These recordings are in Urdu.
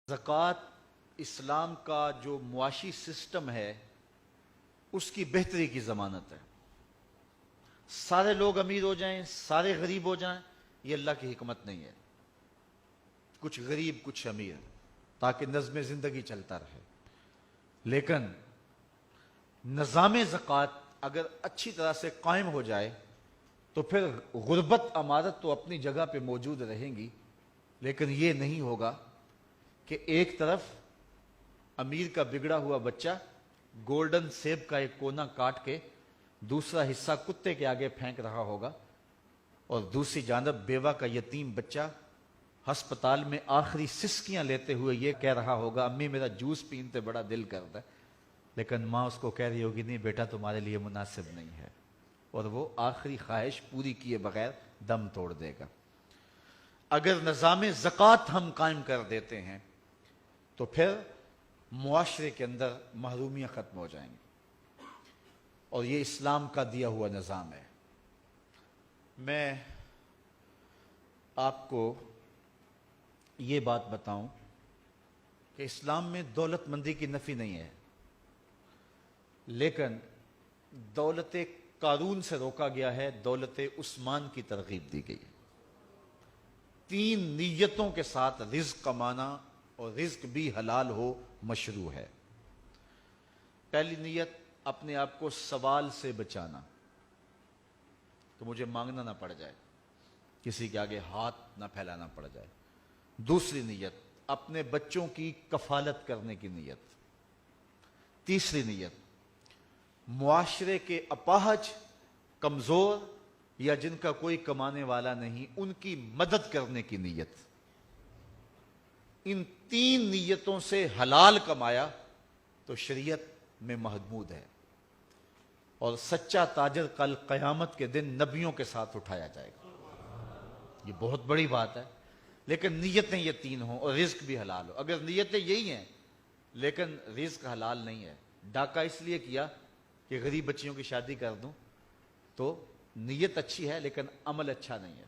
زکوٰۃ اسلام کا جو معاشی سسٹم ہے اس کی بہتری کی ضمانت ہے۔ سارے لوگ امیر ہو جائیں، سارے غریب ہو جائیں، یہ اللہ کی حکمت نہیں ہے۔ کچھ غریب کچھ امیر، تاکہ نظم زندگی چلتا رہے۔ لیکن نظام زکوٰۃ اگر اچھی طرح سے قائم ہو جائے تو پھر غربت امارت تو اپنی جگہ پہ موجود رہیں گی، لیکن یہ نہیں ہوگا کہ ایک طرف امیر کا بگڑا ہوا بچہ گولڈن سیب کا ایک کونا کاٹ کے دوسرا حصہ کتے کے آگے پھینک رہا ہوگا، اور دوسری جانب بیوہ کا یتیم بچہ ہسپتال میں آخری سسکیاں لیتے ہوئے یہ کہہ رہا ہوگا، امی میرا جوس پینتے بڑا دل کرتا ہے، لیکن ماں اس کو کہہ رہی ہوگی نہیں بیٹا تمہارے لیے مناسب نہیں ہے، اور وہ آخری خواہش پوری کیے بغیر دم توڑ دے گا۔ اگر نظام زکوٰۃ ہم قائم کر دیتے ہیں تو پھر معاشرے کے اندر محرومیاں ختم ہو جائیں گی، اور یہ اسلام کا دیا ہوا نظام ہے۔ میں آپ کو یہ بات بتاؤں کہ اسلام میں دولت مندی کی نفی نہیں ہے، لیکن دولت قارون سے روکا گیا ہے، دولت عثمان کی ترغیب دی گئی ہے۔ 3 نیتوں کے ساتھ رزق کمانا اور رزق بھی حلال ہو مشروع ہے۔ پہلی نیت اپنے آپ کو سوال سے بچانا، تو مجھے مانگنا نہ پڑ جائے، کسی کے آگے ہاتھ نہ پھیلانا پڑ جائے۔ دوسری نیت اپنے بچوں کی کفالت کرنے کی نیت۔ تیسری نیت معاشرے کے اپاہج، کمزور یا جن کا کوئی کمانے والا نہیں ان کی مدد کرنے کی نیت۔ ان 3 نیتوں سے حلال کمایا تو شریعت میں محمود ہے، اور سچا تاجر کل قیامت کے دن نبیوں کے ساتھ اٹھایا جائے گا۔ یہ بہت بڑی بات ہے، لیکن نیتیں یہ 3 ہوں اور رزق بھی حلال ہو۔ اگر نیتیں یہی ہیں لیکن رزق حلال نہیں ہے، ڈاکہ اس لیے کیا کہ غریب بچیوں کی شادی کر دوں، تو نیت اچھی ہے لیکن عمل اچھا نہیں ہے۔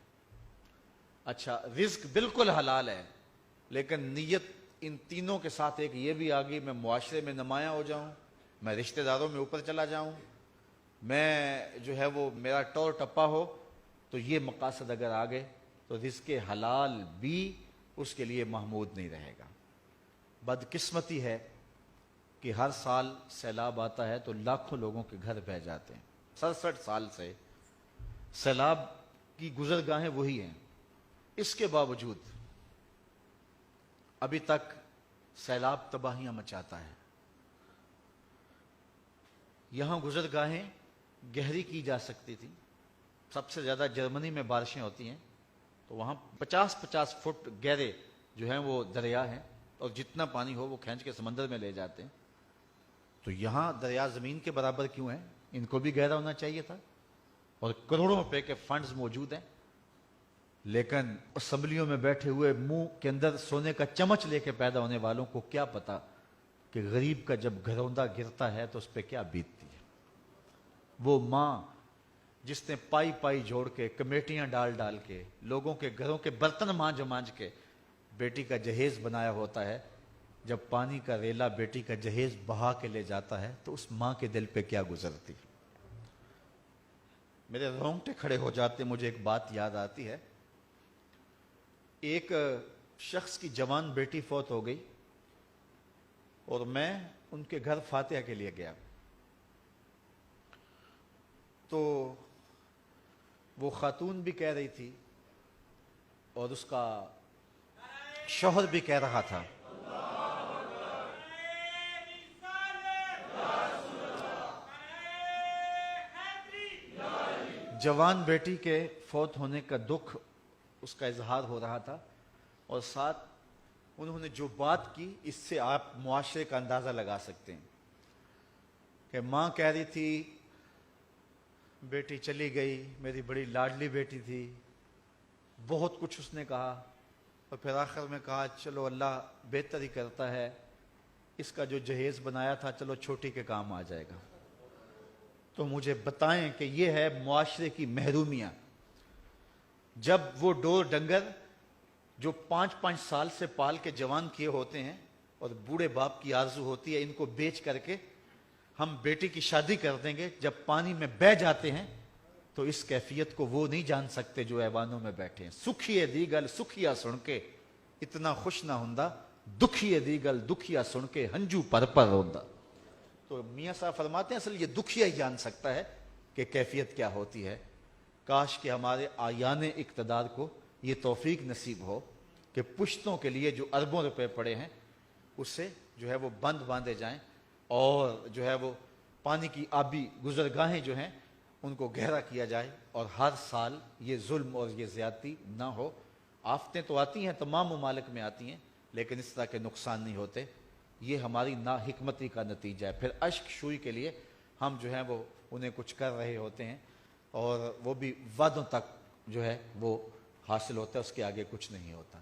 اچھا، رزق بالکل حلال ہے لیکن نیت ان تینوں کے ساتھ ایک یہ بھی آگئی میں معاشرے میں نمایاں ہو جاؤں، میں رشتہ داروں میں اوپر چلا جاؤں، میں جو ہے وہ میرا ٹور ٹپا ہو، تو یہ مقاصد اگر آگے تو رزق حلال بھی اس کے لیے محمود نہیں رہے گا۔ بدقسمتی ہے کہ ہر سال سیلاب آتا ہے تو لاکھوں لوگوں کے گھر بہہ جاتے ہیں۔ 67 سال سے سیلاب کی گزرگاہیں وہی ہیں، اس کے باوجود ابھی تک سیلاب تباہیاں مچاتا ہے۔ یہاں گزرگاہیں گہری کی جا سکتی تھی۔ سب سے زیادہ جرمنی میں بارشیں ہوتی ہیں تو وہاں 50-50 فٹ گہرے جو ہیں وہ دریا ہیں، اور جتنا پانی ہو وہ کھینچ کے سمندر میں لے جاتے ہیں۔ تو یہاں دریا زمین کے برابر کیوں ہیں؟ ان کو بھی گہرا ہونا چاہیے تھا، اور کروڑوں روپے کے فنڈز موجود ہیں، لیکن اسمبلیوں میں بیٹھے ہوئے منہ کے اندر سونے کا چمچ لے کے پیدا ہونے والوں کو کیا پتا کہ غریب کا جب گھروندہ گرتا ہے تو اس پہ کیا بیتتی ہے۔ وہ ماں جس نے پائی پائی جوڑ کے، کمیٹیاں ڈال ڈال کے، لوگوں کے گھروں کے برتن مانج مانج کے بیٹی کا جہیز بنایا ہوتا ہے، جب پانی کا ریلا بیٹی کا جہیز بہا کے لے جاتا ہے تو اس ماں کے دل پہ کیا گزرتی۔ میرے رونگٹے کھڑے ہو جاتے، مجھے ایک بات یاد آتی ہے۔ ایک شخص کی جوان بیٹی فوت ہو گئی، اور میں ان کے گھر فاتحہ کے لیے گیا، تو وہ خاتون بھی کہہ رہی تھی اور اس کا شوہر بھی کہہ رہا تھا، جوان بیٹی کے فوت ہونے کا دکھ اس کا اظہار ہو رہا تھا، اور ساتھ انہوں نے جو بات کی اس سے آپ معاشرے کا اندازہ لگا سکتے ہیں کہ ماں کہہ رہی تھی بیٹی چلی گئی، میری بڑی لاڈلی بیٹی تھی، بہت کچھ اس نے کہا، اور پھر آخر میں کہا چلو اللہ بہتر ہی کرتا ہے، اس کا جو جہیز بنایا تھا چلو چھوٹی کے کام آ جائے گا۔ تو مجھے بتائیں کہ یہ ہے معاشرے کی محرومیاں، جب وہ ڈور ڈنگر جو 5-5 سال سے پال کے جوان کیے ہوتے ہیں اور بوڑھے باپ کی آرزو ہوتی ہے ان کو بیچ کر کے ہم بیٹی کی شادی کر دیں گے، جب پانی میں بہ جاتے ہیں تو اس کیفیت کو وہ نہیں جان سکتے جو ایوانوں میں بیٹھے ہیں۔ سکھیے دی گل سکھیا سن کے اتنا خوش نہ ہوندا، دکھیے دی گل دکھیا سن کے ہنجو پر ہوندا۔ تو میاں صاحب فرماتے ہیں اصل یہ دکھیا ہی جان سکتا ہے کہ کیفیت کیا ہوتی ہے۔ کاش کہ ہمارے آیان اقتدار کو یہ توفیق نصیب ہو کہ پشتوں کے لیے جو اربوں روپے پڑے ہیں اس سے جو ہے وہ بند باندھے جائیں، اور جو ہے وہ پانی کی آبی گزرگاہیں جو ہیں ان کو گہرا کیا جائے، اور ہر سال یہ ظلم اور یہ زیادتی نہ ہو۔ آفتیں تو آتی ہیں، تمام ممالک میں آتی ہیں، لیکن اس طرح کے نقصان نہیں ہوتے۔ یہ ہماری ناحکمتی کا نتیجہ ہے۔ پھر اشک شوئی کے لیے ہم جو ہیں وہ انہیں کچھ کر رہے ہوتے ہیں، اور وہ بھی وعدوں تک جو ہے وہ حاصل ہوتا ہے، اس کے آگے کچھ نہیں ہوتا۔